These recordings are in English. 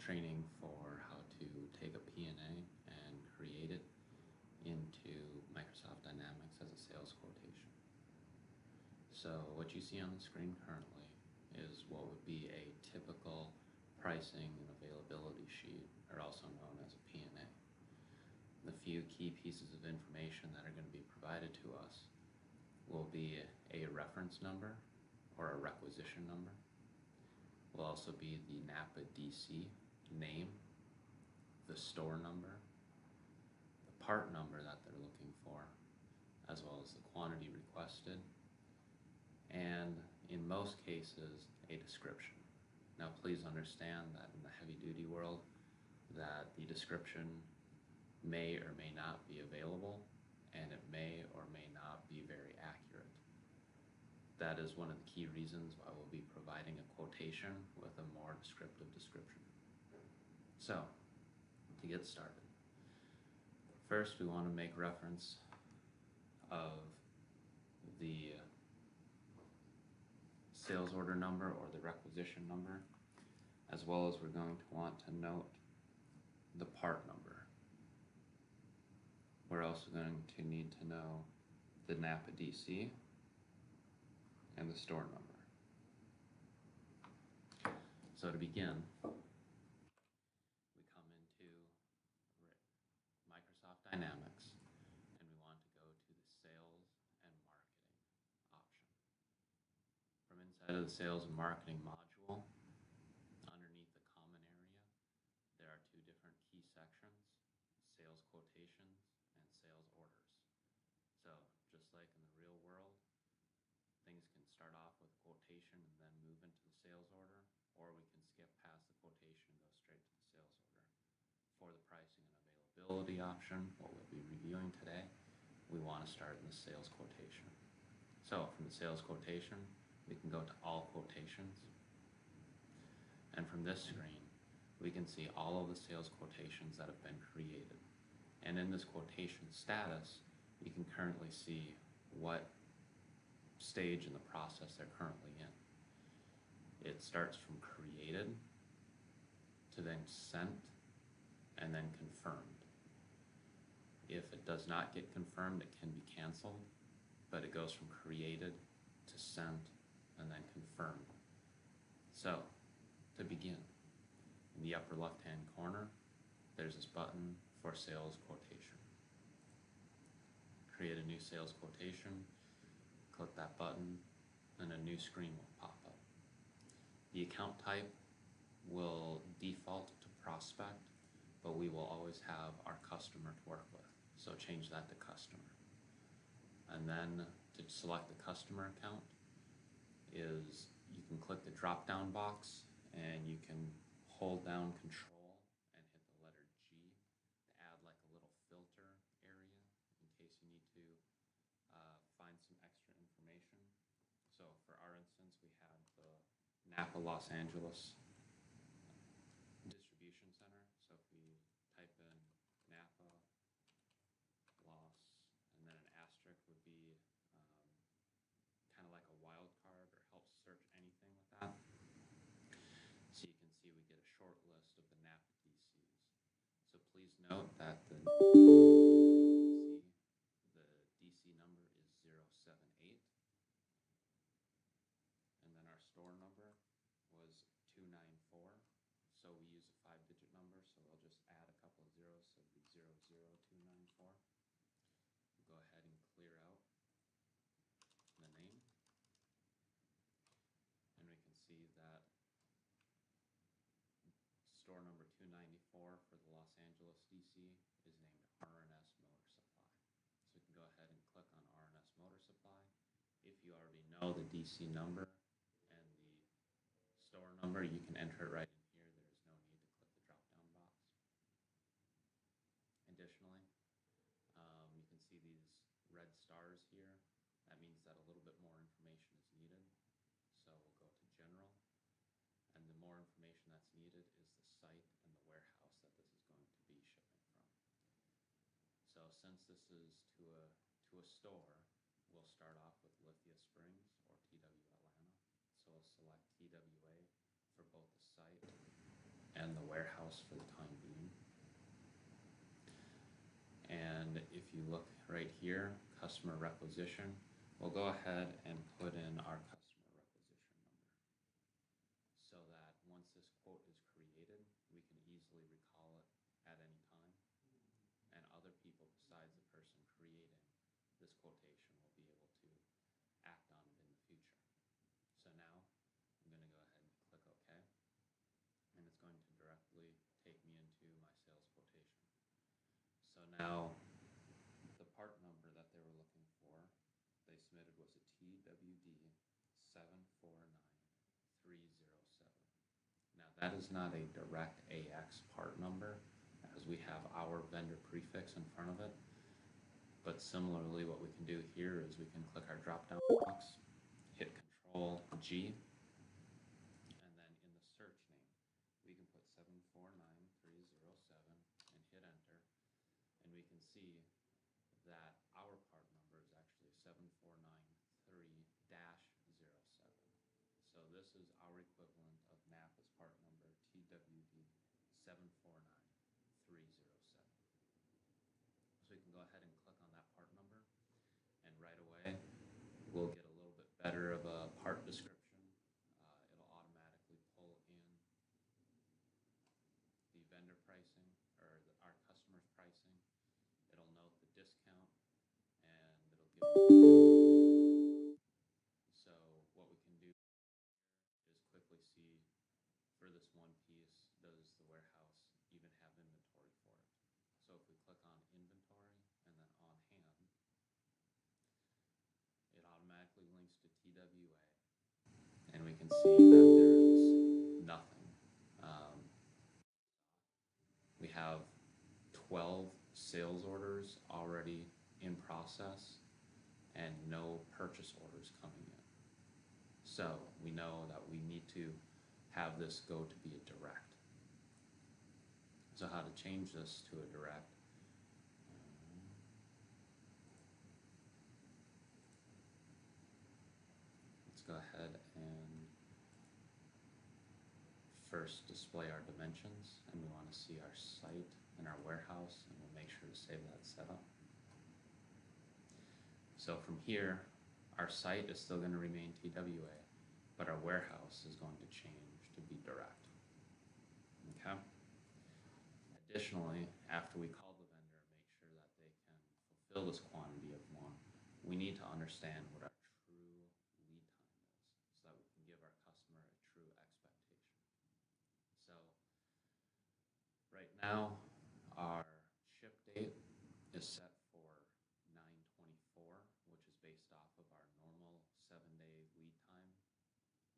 training for how to take a P&A and create it into Microsoft Dynamics as a sales quotation. So what you see on the screen currently is what would be a typical pricing and availability sheet, or also known as a P&A. The few key pieces of information that are going to be provided to us will be a reference number or a requisition number. Will also be the Napa DC name, the store number, the part number that they're looking for, as well as the quantity requested, and in most cases, a description. Now please understand that in the heavy-duty world, that the description may or may not be available, and it may or may not be very accurate. That is one of the key reasons why we'll be providing a quotation with a more descriptive description. So, to get started, first we want to make reference of the sales order number or the requisition number, as well as we're going to want to note the part number. We're also going to need to know the Napa DC and the store number. So to begin, we come into Microsoft Dynamics and we want to go to the sales and marketing option. From inside of the sales and marketing module, underneath the common area, there are two different key sections: sales quotations and sales orders. So just like in the real world, things can start off with a quotation and then move into the sales order, or we can skip past the quotation and go straight to the sales order. For the pricing and availability option, what we'll be reviewing today, we want to start in the sales quotation. So from the sales quotation, we can go to all quotations, and from this screen, we can see all of the sales quotations that have been created. And in this quotation status, you can currently see what stage in the process they're currently in. It starts from created to then sent and then confirmed. If it does not get confirmed, it can be canceled, but it goes from created to sent and then confirmed. So to begin, in the upper left-hand corner, there's this button for sales quotation. Create a new sales quotation, click that button, and a new screen will pop up. The account type will default to prospect, but we will always have our customer to work with, so change that to customer. And then to select the customer account is you can click the drop-down box and you can hold down Control and hit the letter G to add like a little filter area in case you need to find some extra information. So for our instance, we had the Napa Los Angeles distribution center. So if we type in Napa Los and then an asterisk would be kind of like a wild card or helps search anything with that. So you can see we get a short list of the Napa DCs. So please note that the DC number is 078, and then our store number was 294. So we use a 5-digit number, so we'll just add a couple of zeros, so it'll be 00294. We'll go ahead and clear out the name, and we can see that store number 294 for the Los Angeles DC is named R&S Motor Supply. So we can go ahead and click on R&S Motor Supply. If you already know the DC number and the store number, you can enter it right in here. There is no need to click the drop-down box. Additionally, you can see these red stars here. That means that a little bit more information is needed. So we'll go to General, and the more information that's needed is the site and the warehouse that this is going to be shipping from. So since this is to a store, we'll start off with Lithia Springs or TW Atlanta. So we'll select TWA for both the site and the warehouse for the time being. And if you look right here, customer requisition, we'll go ahead and put in our customer requisition number so that once this quote is created, we can easily recall it at any time, and other people besides the person creating this quotation will be able to act on it in the future. So now I'm going to go ahead and click OK, and it's going to directly take me into my sales quotation. So now the part number that they were looking for, they submitted was a TWD 749307. Now that is not a direct AX part number, as we have our vendor prefix in front of it. But similarly, what we can do here is we can click our drop-down box, hit Control G, and then in the search name, we can put 749307 and hit enter, and we can see that our part number is actually 7493-07. So this is our equivalent of NAPA's part number TWD 749307. So we can go ahead and click on that part number, and right away we'll get a little bit better of a part description. It'll automatically pull in the vendor pricing, or our customer's pricing. It'll note the discount, and it'll give you. So what we can do is quickly see, for this one piece, does the warehouse even have inventory for it? So if we click on inventory and then on hand, it automatically links to TWA, and we can see that there is nothing. We have 12 sales orders already in process and no purchase orders coming in. So we know that we need to have this go to be a direct. So how to change this to a direct? Let's go ahead and first display our dimensions, and we want to see our site and our warehouse, and we'll make sure to save that setup. So from here, our site is still going to remain TWA, but our warehouse is going to change to be direct. Okay? Additionally, after we call the vendor and make sure that they can fulfill this quantity of one, we need to understand what our true lead time is so that we can give our customer a true expectation. So right now, our ship date is set for 9/24, which is based off of our normal 7-day lead time.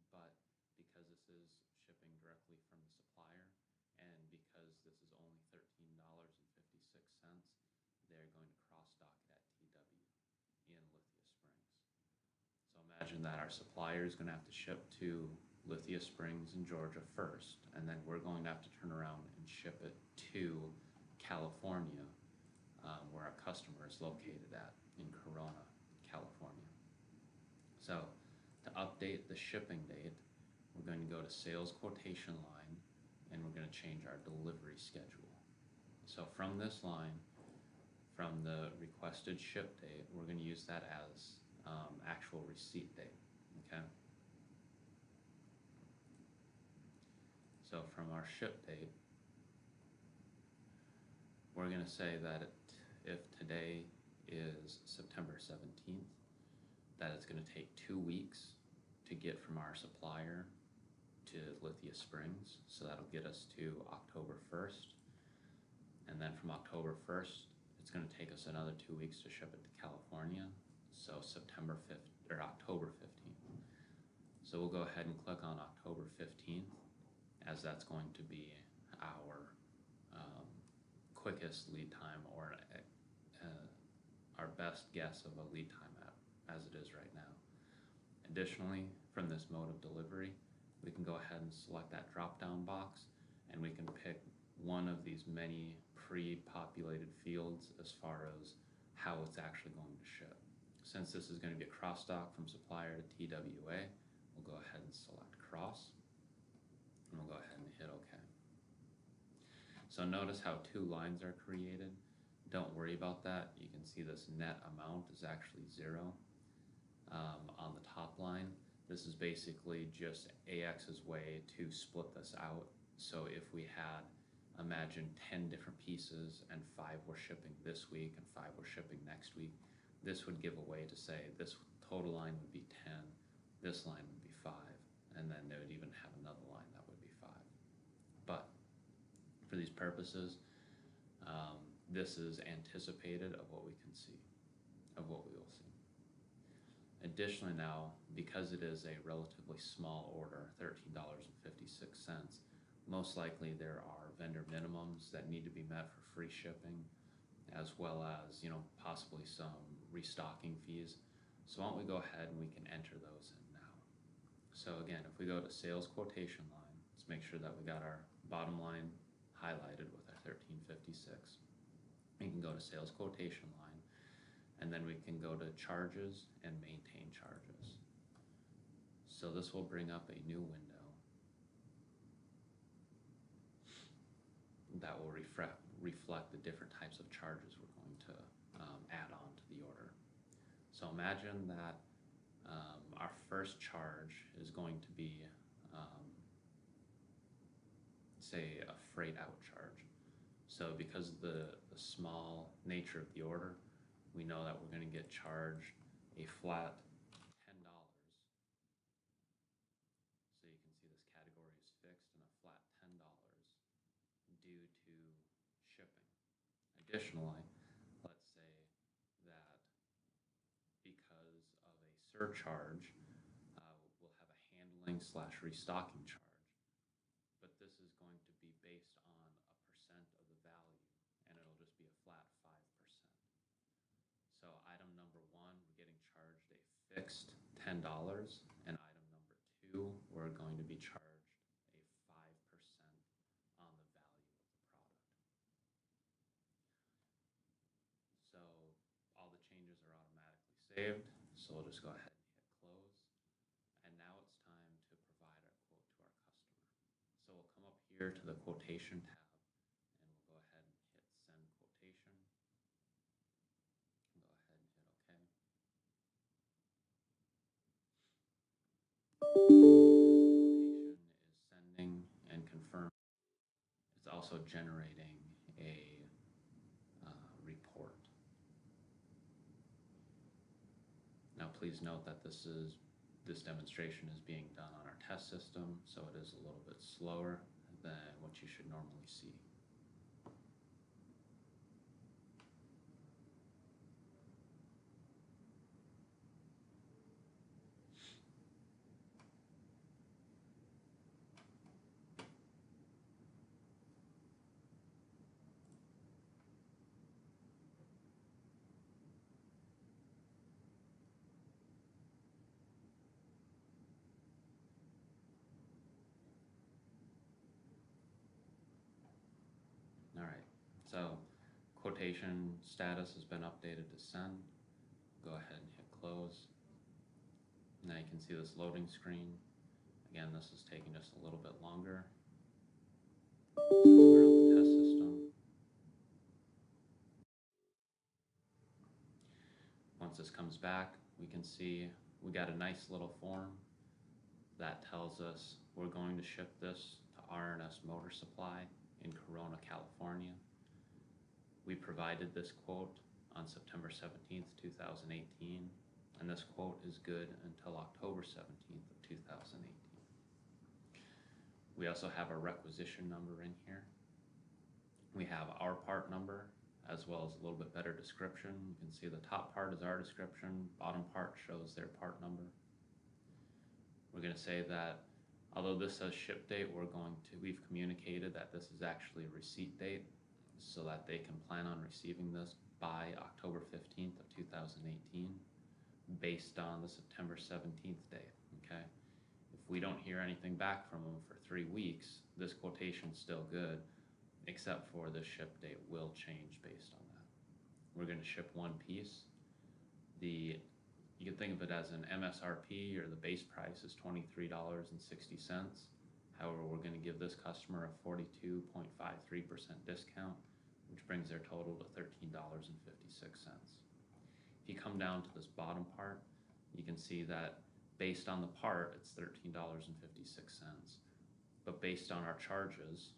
But because this is shipping directly from the supplier, and because this is only $13.56, they're going to cross-dock it at TW in Lithia Springs. So imagine that our supplier is going to have to ship to Lithia Springs in Georgia first, and then we're going to have to turn around and ship it to California, where our customer is located at, in Corona, California. So to update the shipping date, we're going to go to sales quotation line, and we're going to change our delivery schedule. So from this line, from the requested ship date, we're going to use that as actual receipt date. Okay. So from our ship date, we're going to say that if today is September 17th, that it's going to take 2 weeks to get from our supplier to Lithia Springs. So that'll get us to October 1st. And then from October 1st, it's going to take us another 2 weeks to ship it to California. So September 5th or October 15th. So we'll go ahead and click on October 15th, as that's going to be our quickest lead time, or our best guess of a lead time as it is right now. Additionally, from this mode of delivery, we can go ahead and select that drop-down box, and we can pick one of these many pre-populated fields as far as how it's actually going to ship. Since this is going to be a cross-dock from supplier to TWA, we'll go ahead and select cross, and we'll go ahead and hit OK. So notice how two lines are created. Don't worry about that. You can see this net amount is actually 0 on the top line. This is basically just AX's way to split this out. So if we had, imagine 10 different pieces and 5 were shipping this week and 5 were shipping next week, this would give a way to say this total line would be 10, this line would be 5, and then they would even have another line that would be 5. But for these purposes, this is anticipated of what we can see, of what we will see. Additionally now, because it is a relatively small order, $13.56, most likely there are vendor minimums that need to be met for free shipping, as well as, possibly some restocking fees. So why don't we go ahead and we can enter those in now. So again, if we go to sales quotation line, let's make sure that we got our bottom line highlighted with our 1356. We can go to sales quotation line, and then we can go to charges and maintain charges. So this will bring up a new window that will reflect the different types of charges we're going to add on to the order. So imagine that our first charge is going to be, say, a freight out charge. So because of the small nature of the order, we know that we're going to get charged a flat $10. So you can see this category is fixed and a flat $10 due to shipping. Additionally, let's say that because of a surcharge, we'll have a handling/restocking charge, but this is going to be based on a percent of the value, and it'll just be a flat 5%. So item number 1, we're getting charged a fixed $10, and item number 2, we're going to be charged a 5% on the value of the product. So all the changes are automatically saved, so we'll just go ahead and hit close. And now it's time to provide our quote to our customer. So we'll come up here to the quotation tab, and we'll go ahead and hit send quotation. Go ahead and hit OK. Quotation is sending and confirming. It's also generating a report. Now please note that this demonstration is being done on our test system, so it is a little bit slower than what you should normally see. All right, so quotation status has been updated to send. Go ahead and hit close. Now you can see this loading screen. Again, this is taking just a little bit longer since we're on the test system. Once this comes back, we can see we got a nice little form that tells us we're going to ship this to R&S Motor Supply in Corona, California. We provided this quote on September 17th, 2018, and this quote is good until October 17th of 2018. We also have our requisition number in here. We have our part number, as well as a little bit better description. You can see the top part is our description, bottom part shows their part number. We're going to say that although this says ship date, we've communicated that this is actually a receipt date, so that they can plan on receiving this by October 15th of 2018, based on the September 17th date, okay? If we don't hear anything back from them for 3 weeks, this quotation's still good, except for the ship date will change based on that. We're going to ship 1 piece. You can think of it as an MSRP, or the base price is $23.60. However, we're going to give this customer a 42.53% discount, which brings their total to $13.56. If you come down to this bottom part, you can see that based on the part, it's $13.56. But based on our charges,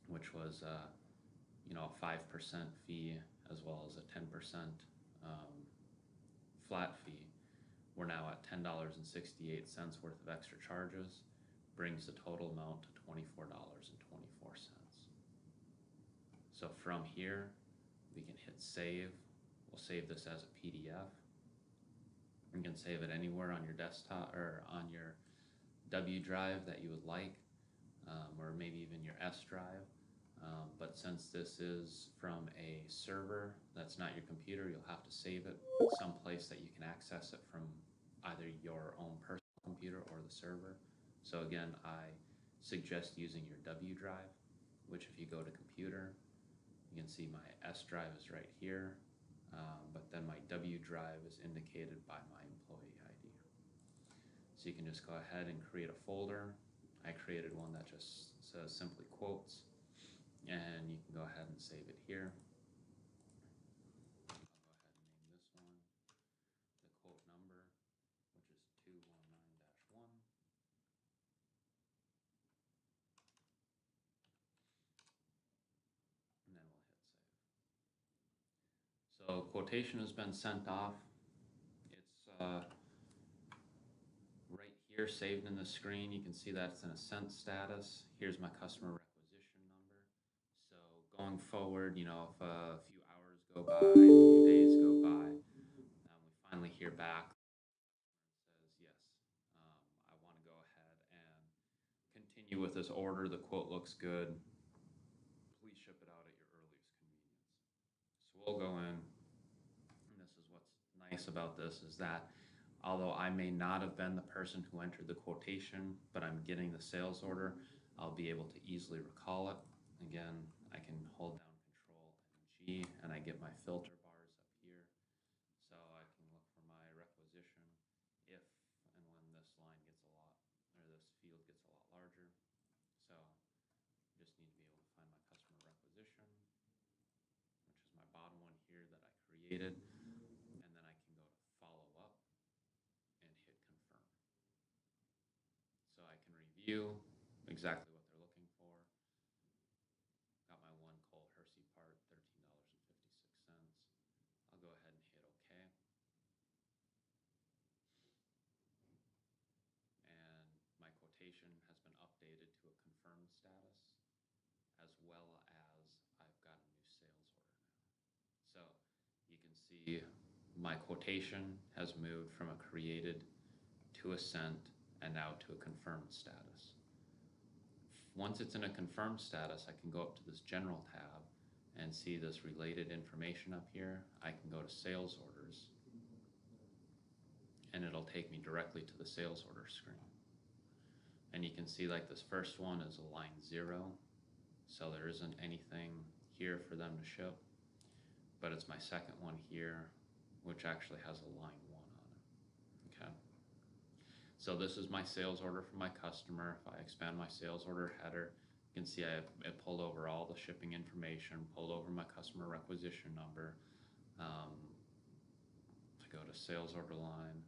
which was a 5% fee as well as a 10% flat fee, we're now at $10.68 worth of extra charges, brings the total amount to $24.24. So from here, we can hit save. We'll save this as a PDF. You can save it anywhere on your desktop or on your W drive that you would like, or maybe even your S drive. But since this is from a server that's not your computer, you'll have to save it someplace that you can access it from either your own personal computer or the server. So again, I suggest using your W drive, which if you go to computer, you can see my S drive is right here, but then my W drive is indicated by my employee ID. So you can just go ahead and create a folder. I created one that just says simply quotes, and you can go ahead and save it here. I'll go ahead and name this one the quote number, which is 219-1. And then we'll hit save. So quotation has been sent off. It's right here saved in the screen. You can see that it's in a sent status. Here's my customer requisition number. So going forward, if a few hours go by, a few days go by, we finally hear back. It says, yes, I want to go ahead and continue with this order. The quote looks good. Please ship it out at your earliest convenience. So we'll go in, and this is what's nice about this is that although I may not have been the person who entered the quotation, but I'm getting the sales order, I'll be able to easily recall it. Again, I can hold down Control and G, and I get my filter bars up here. So I can look for my requisition if and when this line gets a lot, or this field gets a lot larger. So I just need to be able to find my customer requisition, which is my bottom one here that I created. And then I can go to follow up and hit confirm. So I can review exactly what they're looking for. Got my one Cole Hersey part, $13.56. I'll go ahead and hit OK. And my quotation has been updated to a confirmed status, as well as I've got a new sales order now. So you can see my quotation has moved from a created to a sent and now to a confirmed status. Once it's in a confirmed status, I can go up to this general tab and see this related information up here. I can go to sales orders, and it'll take me directly to the sales order screen. And you can see like this first one is a line 0, so there isn't anything here for them to ship. But it's my second one here, which actually has a line 1 on it. Okay. So this is my sales order for my customer. If I expand my sales order header, you can see I pulled over all the shipping information, pulled over my customer requisition number. To go to sales order line,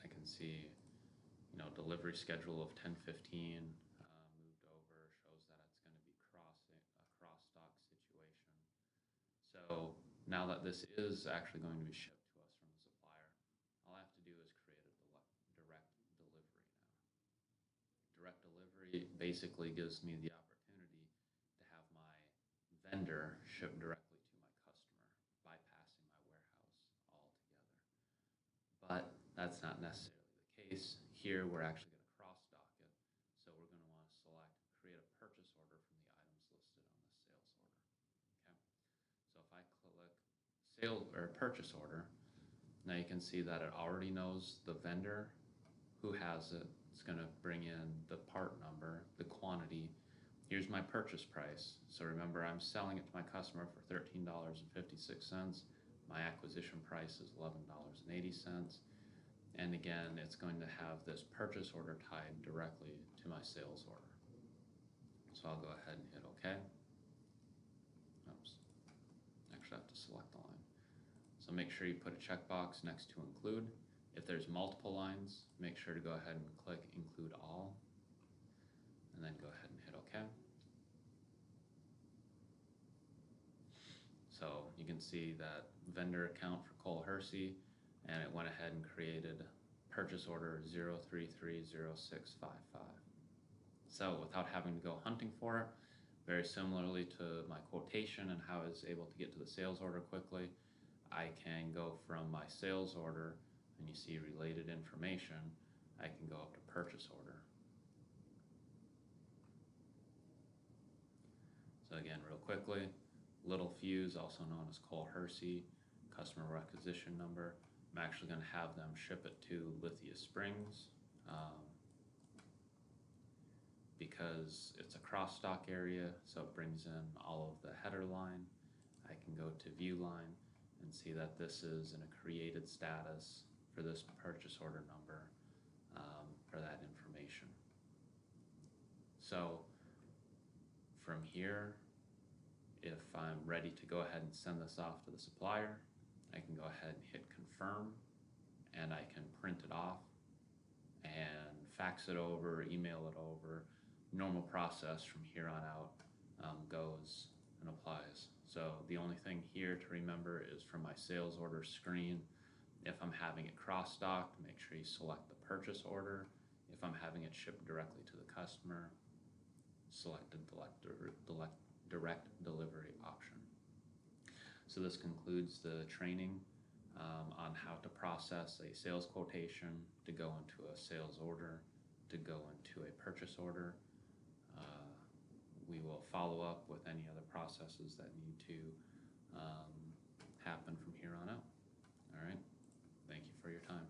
I can see, delivery schedule of 10:15 moved over, shows that it's going to be a cross stock situation. So now that this is actually going to be shipped to us from the supplier, all I have to do is create a direct delivery now. Direct delivery basically gives me the opportunity to have my vendor ship directly to my customer, bypassing my warehouse altogether. But that's not necessarily the case. Here we're actually going to cross dock it, so we're going to want to select create a purchase order from the items listed on the sales order. Okay, so if I click sale or purchase order, now you can see that it already knows the vendor who has it. It's going to bring in the part number, the quantity. Here's my purchase price. So remember, I'm selling it to my customer for $13.56. My acquisition price is $11.80. And again, it's going to have this purchase order tied directly to my sales order. So I'll go ahead and hit OK. Oops. Actually, I have to select the line. So make sure you put a checkbox next to include. If there's multiple lines, make sure to go ahead and click include all, and then go ahead and hit OK. So you can see that vendor account for Cole Hersey, and it went ahead and created purchase order 0330655. So without having to go hunting for it, very similarly to my quotation and how I was able to get to the sales order quickly, I can go from my sales order, and you see related information, I can go up to purchase order. So again, real quickly, Little Fuse, also known as Cole Hersey, customer requisition number. I'm actually going to have them ship it to Lithia Springs because it's a cross stock area, so it brings in all of the header line. I can go to view line and see that this is in a created status for this purchase order number for that information. So from here, if I'm ready to go ahead and send this off to the supplier, I can go ahead and hit confirm, and I can print it off and fax it over, email it over. Normal process from here on out goes and applies. So the only thing here to remember is from my sales order screen, if I'm having it cross-docked, make sure you select the purchase order. If I'm having it shipped directly to the customer, select the direct delivery option. So this concludes the training on how to process a sales quotation to go into a sales order, to go into a purchase order. We will follow up with any other processes that need to happen from here on out. All right. Thank you for your time.